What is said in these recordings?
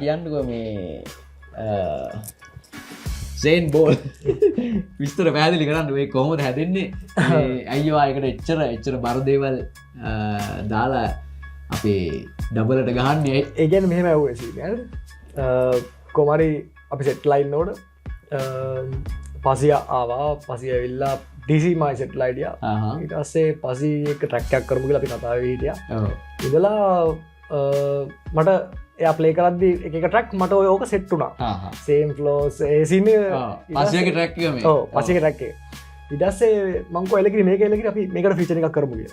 කියන්නකෝ මේ සේන් බෝල් විස්තර පැදිලි කරන්න වේ කොහොමද හැදෙන්නේ අයිවා එකට එච්චර බරදේවල් දාලා අපේ ඩබලට ගහන්නේ ඒගැන මෙහෙම ඇව්ව කොමරි අපි සෙට්ලයින් නෝඩ පසිය ආවා පසිය වෙල්ලා ඩිසිමයි සෙට්ලයිඩිය ඉටස්සේ පසි එක ට්‍රැක්කයක් කරමුගල අපි කතාව හිටිය ඉදලා මට එය ප්ලේ කරද්දි එක ට්‍රක් මට ඔයෝක සෙට්ටුනා සේම් ෆලෝස් ඒසින පසියක ට්‍රැක්ම පසික ටැක්කේ ඉඩස්සේ මංකෝ එලකිරි මේක එලකිරි අපි මේකට ෆිචන එකක් කරමුග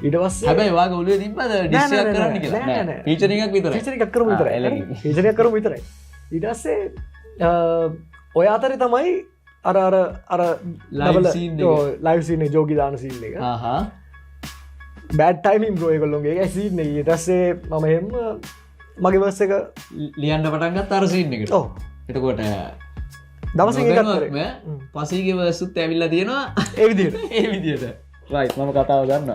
ඉඩවස් හැබයි වාග ඔලුව තිබද ඩිසියක් කරන්න කියලා පීචනයක් විතර ිචනක් කරම විතර ිචනයක් කරම විතරයි ඉඩස්සේ ඔය අතරි තමයි අර ලයිසින ජෝගි දාන සිල්ල එක බෑඩ් ටයිමින් බ්‍රෝයකොල්ලොගේ ඇසින්න ටස්සේ මම එම මගේ බස්ස එක ලියන්ට පටන්ගත් අරසින්න එකට එතකොට දවස පසීගව සුත් ඇවිල්ල තියෙනවා ඒවිදිට ඒවිදිට රයි් මම කතාව ගන්න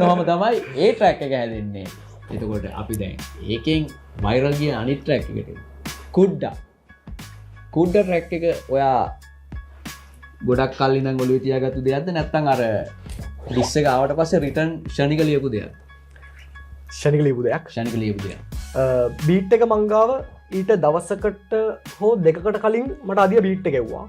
ඔන්නහම තමයි ඒ ට්‍රැක් එක හැදෙන්නේ එතකොට අපි දැන් ඒකෙන් වෛරල්ගිය අනිත් ට්‍රැක් එකට කුඩ්ඩ ට්‍රැක් එක ඔයා ගොඩක් කල්ලින ගොලු තියාගත්තු දෙයක්ද නැත්තන් අර ලිස්ස එක ආවට පස්සේ රිටන් ෂණික ලියපු දෙයක් ෂණික ලියපු දෙයක් ෂණික ලියපු දෙයක් බීට් එක මංගාව ඊට දවසකට හෝ දෙකට කලින් මට අදිය බීට් එකෙව්වා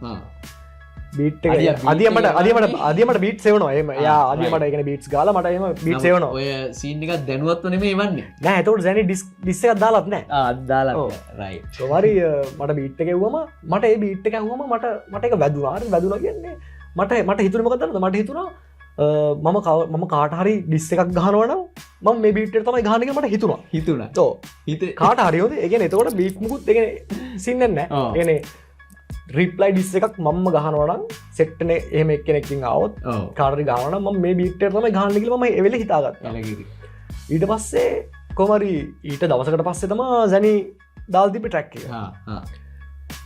බීට් අදියමට බීට් සෙවනවා එම යා අදියමට එකන බීට්ස් ගාල මට එම බීට් සෙවන ඔය සීන්නික දැනුවත්ව නෙමේ වන්නේ නෑ තවට සැනි ඩිස්ස එකක් දාලත් නෑ අදාලා රයි සොවරි මට බීට් එකෙව්වම මට ඒ බීට් එක ඇහුවම මට එක වැදුනාර වැදුන කියන්නේ මට හිතුනමකදන්න මට හිතුනා මම කාටහරි ඩිස්ස එකක් ගහනවන ම මේ බීට තමයි ගානක මට හිතුනා තෝ හිත කාට හරියෝද එකන එතකොට බීට් මුකුත් එක සින්නන්න ඒන රිප්ලයි ඩිස්ස එකක් මම්ම ගහනවනම් සෙට්න එහම එක්කෙනෙක්කින් අවුත් කාරි ගාන ම මේ බීට තම ගානකල ම එවෙල හිතාගත් ඊට පස්සේ කොමරි ඊට දවසකට පස්සේ තම සැනි දල්තිපි ට්‍රැක්ක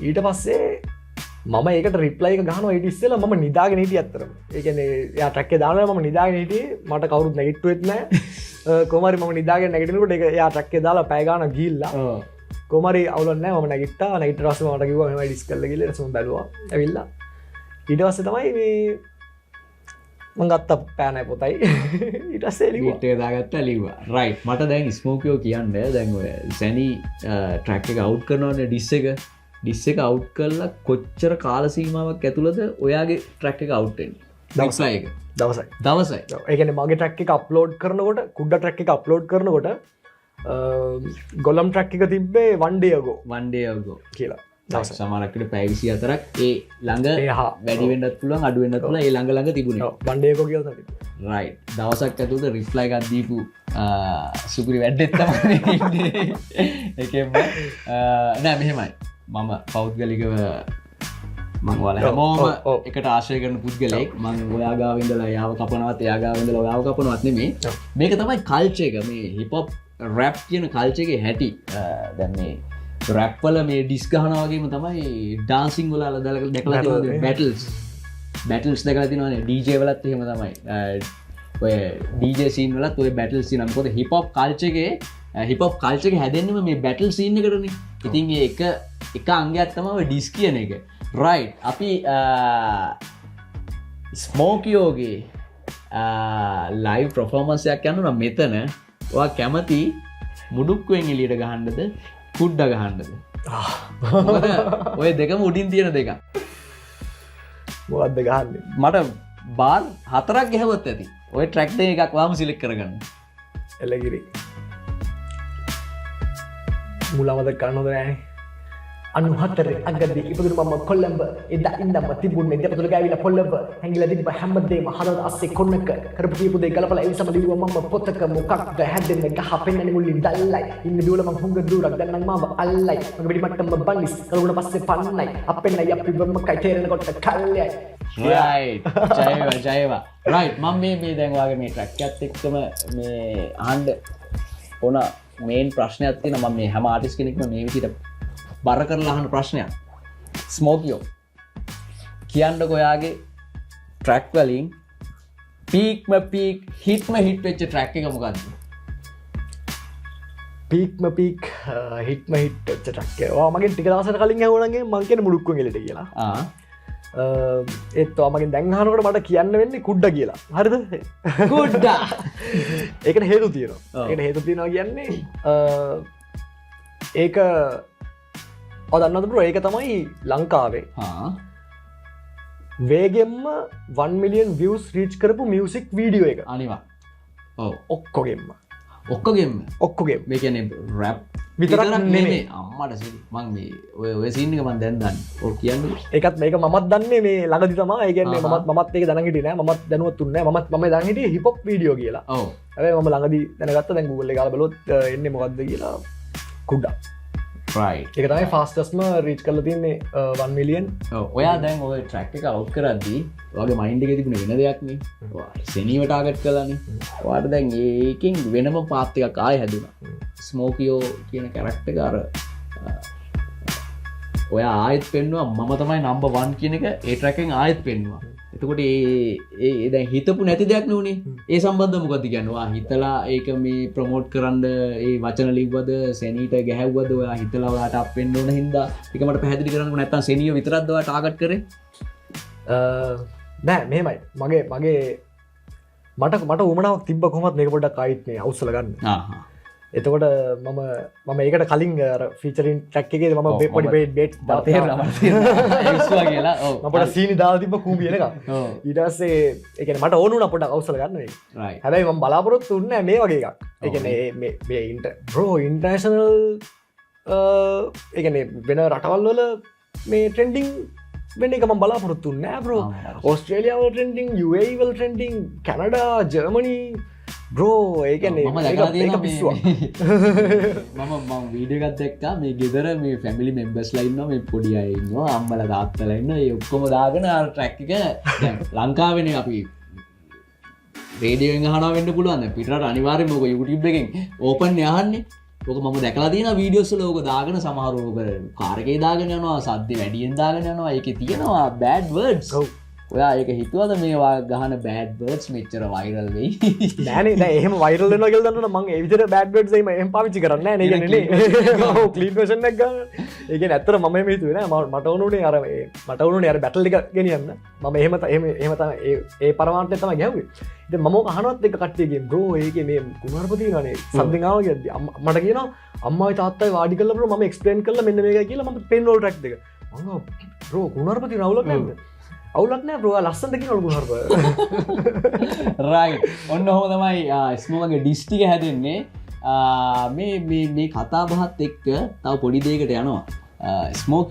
ඊට පස්සේ මම ඒකට රිප්ලයි ගහන ඉටිස්සල ම නිදාගෙන හිටිය අත්තරම ඒකන යා ටැක්ක දාන ම නිදාගෙන හිටිය මට කවරුත් නැගිට්ටුවෙත්න කොමරි ම නිදාගෙන නැගටනට එක යා ටැක්කේ දාලා පැගාන ගිල්ලා කොමරි අවුලන්න ම නැගිට නැට රස මට කිව ම ඩිස් කල්ල ගල සම බැලවා ඇවිල්ලා ඉටවස්ස තමයි මේ මංගත්ත පෑනෑ පොතයි ඉටස්සේ ටේ දාගත්ත ලිවා රයි් මට දැන් ස්මෝකයෝ කියන්න දැන්ව සැනි ට්‍රැක් එක අවු් කරනවන්න ඩිස්ස එක ඩිස්ස එක අවු් කරලා කොච්චර කාලසීමාවක් ඇතුළද ඔයාගේ ට්‍රැක් එක අවු්ටෙන් දවසයි එක දවසයි ඒකන මගේ ට්‍රැක් එක අප්ලෝඩ් කරනකොට කුඩ ට්‍රැක් එක අප්ලෝඩ් කරනකොට ගොලම් ට්‍රැක් එක තිබ්බේ වන්ඩයගෝ වන්ඩයගෝ කියලා සමාරක්කට පැවිසි අතරක් ඒ ළඟ වැඩිවෙන්නත් පුළුවන් අඩුවෙන්න්න තුළ ඒ ළඟ තිබුණ වන්ඩයකෝ කියල රයි් දවසක් ඇතුද රිෆ්ලයි එකක් දීපු සුපරි වැඩ්ඩෙත්තම එක නෑ මෙහෙමයි මම පෞද්ගලිකව මංවල හැමෝම එකට ආශය කරන පුද්ගලෙක් මං ඔයාගාවින්දලා යාව කපනවත් යාගාවින්දල ඔයාව කපනවත් නෙමේ මේක තමයි කල්චයක මේ හිපොප් රැප් කියන කල්චයගේ හැටි දැන්නේ රැප්වල මේ ඩිස්ගහනවාගේම තමයි ඩාන්සිං වලාල දලක දැකලා බැටල්ස් දැකලා තිනවන ඩීජේ වලත් එහෙම තමයි ඔය ඩීජේ සීන් වලත් ඔය බැටල් සීන් මොකද හිපොප් කල්චයගේ හිපොප් කල්චක හැදෙන්න්නම මේ බැටල් සීන්න කරන ඉතින් එක අංගයක් තමව ඩිස් කියන එක රයි් අපි ස්මෝකයෝගේ ලයිව් ප්‍රොෆෝමන්සයක් යන්නු නම් මෙතන ඔයා කැමති මුඩුක්වෙන් එලියට ගහන්ඩද කුඩ්ඩ ගහන්ඩද ඔය දෙකම උඩින් තියෙන දෙක මොකක්ද ගහන්න මට බාර් 4ක් ගැහවත් ඇති ඔය ට්‍රක්්ඩ එකක් වාම සිලෙක් කරගන්න එලගිරි මුලමද කන්නොද නෑනේ අනුහතර අගද ඉපදුරු මම කොල්ලඹ එදා ඉඳම තිබුණේ දෙපතුල ගෑවිලා පොල්ලඹ හැංගිලා තිබ්බ හැමදේම හදවත අස්සේ කොන්නක කරපු කීපු දේ ගලපලා එවිසම ලිව්ව මම පොතක මොකක්ද හැදෙන්නේ ගහ පෙන්නන්නේ මුලින් දැල්ලයි ඉන්න දුවල මම හුඟ දුරක් දැන් නම් මාව අල්ලයි මගේ පිටි මට්ටම බන්නිස් කරුණ පස්සේ පන්නයි අපෙන්නයි අපි බම්ම කයි තේරෙන කොට කල්යයි රයිට් ජයවා රයිට් මම මේ දැන් වාගේ මේ ට්‍රැක් එකත් එක්කම මේ අහන්න ඕන මේන් ප්‍රශ්නයක් තියෙනවා මම මේ හැම ආටිස්ට් කෙනෙක්ම මේ විදිහට බර කරලා අහන ප්‍රශ්නයක් ස්මෝකියෝ කියන්නකෝ ඔයාගේ ට්‍රැක් වලින් පීක් හිට්ම හිට් වෙච්ච ට්‍රැක් එක මොකද්ද පීක්ම පීක් හිටම හිට් ටක්කවා මගේ ටික දසට කලින් ඇවුණගේ මංකෙන මුඩුක්කු ගෙලට කියලා ඒත් මගේ දැන්හනකට මට කියන්න වෙන්නේ කුඩ්ඩ කියලා හරිද කුඩ්ඩ ඒකට හේතු තියෙනවා ඒකට හේතු තියෙනවා කියන්නේ ඒක ඔදන්නතුර ඒක තමයි ලංකාවේ වේගෙම්ම 1 මිලියන් වියස් රීච් කරපු මියසික් වීඩියෝ එක අනිවා ඔක්කොගෙම්ම ඔක්කොගේ මේ කියන රැප් විතරක් නෙමේ අම්මට මං මේ ඔය සින්නක මන් දැන්දන්න ඕ කියන්න ඒකත් මේක මත් දන්නේ මේ ළඟදි තමා ඒගන්නේ මත් ඒක දැනගට නෑ මත් දැනුවත්තුන්න ම දන්නට හිපොක් වීඩියෝ කියලා ඇ ම ළඟදී දැනගත්ත දැන් ගුල්ල කාල බලොත් එන්න මොකක්ද කියලා කුඩ්ඩා එක තමයි ෆාස්ටස්ම රීච් කල තින්නේ 1 මිලියන් ඔයා දැන් ඔය ට්‍රක් එක අවු් කරද්දී වගේ මයින්ඩ එක තිබුණ වෙන දෙයක්න සෙනීවටාගට් කලන වාට දැන් ඒකින් වෙනම පාත්තික ආය හැදුන ස්මෝකියෝ කියන කැරක්ටකාර ඔය ආයත් පෙන්වා මම තමයි නම්බ 1 කියන එක ඒ ට්‍රැකෙන් ආයත් පෙන්වා එතකොට ඒ දැන් හිතපු නැති දෙයක් නුනේ ඒ සම්බන්ධ මොකද කියනවා හිතලා ඒක මේ ප්‍රමෝට් කරන්න ඒ වචන ලිව්වද සෙනීට ගැහැව්වද ඔයා හිතලා ඔයාට අප් වෙන්න ඕන හින්දා ඒක මට පැහැදිලි කරන්න නැත්නම් සෙනිය විතරක්ද ඔයා ටාගට් කරේ නෑ මෙහෙමයි මගේ මට උමනාවක් තිබ්බ කොහොමත් මේක පොඩ්ඩක් ආයිත් මේ අවුස්සල ගන්න එතකොට මම ඒකට කලින් ෆිචරින් ටැක් එකේ මම පොඩි බේට් කියලා මට සීනි දාලා තිබ්බ කූඹි එක ඊට පස්සේ ඒ කියන්නේ මට ඕන වුණා පොඩ්ඩක් අවසල ගන්න මේක හැබැයි මම බලාපොරොත්තු වෙන්නේ මේ වගේ එකක් ඒ කියන්නේ මේ බ්‍රෝ ඉන්ටර්නැෂනල් ඒ කියන්නේ වෙන රටවල් වල මේ ට්‍රෙන්ඩින් වෙන එක මම බලාපොරොත්තු වෙන්නේ නෑ බ්‍රෝ ඕස්ට්‍රේලියාව වල ට්‍රෙන්ඩින් UAE වල ට්‍රෙන්ඩින් කැනඩා ජර්මනි බ්‍රෝ ඒකන්නේ මම දැකලා තියෙනවා මම වීඩියෝ එකක් දැක්කා මේ ගෙදර මේ ෆැමිලි මෙම්බර්ස්ලා ඉන්නවා මේ පොඩි අය ඉන්නවා අම්මලා තාත්තලා ඉන්නවා ඒ ඔක්කොම දාගෙන අර ට්‍රැක් එක දැන් ලංකාවේනේ අපි රේඩියෝ එකෙන් අහනවා වෙන්න පුළුවන් දැන් පිටරට අනිවාර්යයෙන්ම ඔක YouTube එකෙන් ඕපන් යහන්නේ ඔක මම දැකලා තියෙනවා වීඩියෝස් වල ඕක දාගෙන සමහර ඕක කාර් එකේ දාගෙන යනවා සද්ද වැඩියෙන් දාගෙන යනවා ඒකේ තියෙනවා බෑඩ් වර්ඩ්ස් ඔයා ඒක හිතුවද මේවා ගහන බෑඩ් වර්ඩ්ස් මෙච්චර වයිරල් වෙයි නෑනේ දැන් එහෙම වයිරල් වෙනවා කියලා දන්නවනම් මම ඒ විදිහට බෑඩ් වර්ඩ්ස් එහෙම පාවිච්චි කරන්නේ නෑ නේ කියන්නේ ඔව් ක්ලීන් වර්ෂන් එක ගන්න ඒ කියන්නේ ඇත්තට මම එහෙම හිතුවේ නෑ මට ඕනුනේ අර බැටල් එක ගෙනියන්න මම එහෙම තමයි ඒ පරමාර්ථය තමයි ගැහුවේ ඉතින් මම ඔක අහනවත් එක කට්ටියගෙන් බ්‍රෝ ඒකේ මේ කුමාරප තියෙනවානේ සම්තිං ආවා කියද්දි මට කියනවා අම්මායි තාත්තයි වාඩි කරලා බ්‍රෝ මම එක්ස්ප්ලেইন කරලා මෙන්න මේකයි කියලා මම පෙන්වල ට්‍රැක් දෙක මම බ්‍රෝ කුමාරප තියෙන අවුලක් නැද්ද අවුලක් නෑ බ්‍රෝ ලස්සනට කියනවලු කුමාරප රයිට් ඔන්න ඔහොම තමයි ස්මෝගේ ඩිස් ටික හැදෙන්නේ මේ කතා බහත් එක්ක තව පොඩි දෙයකට යනවා ස්මෝකි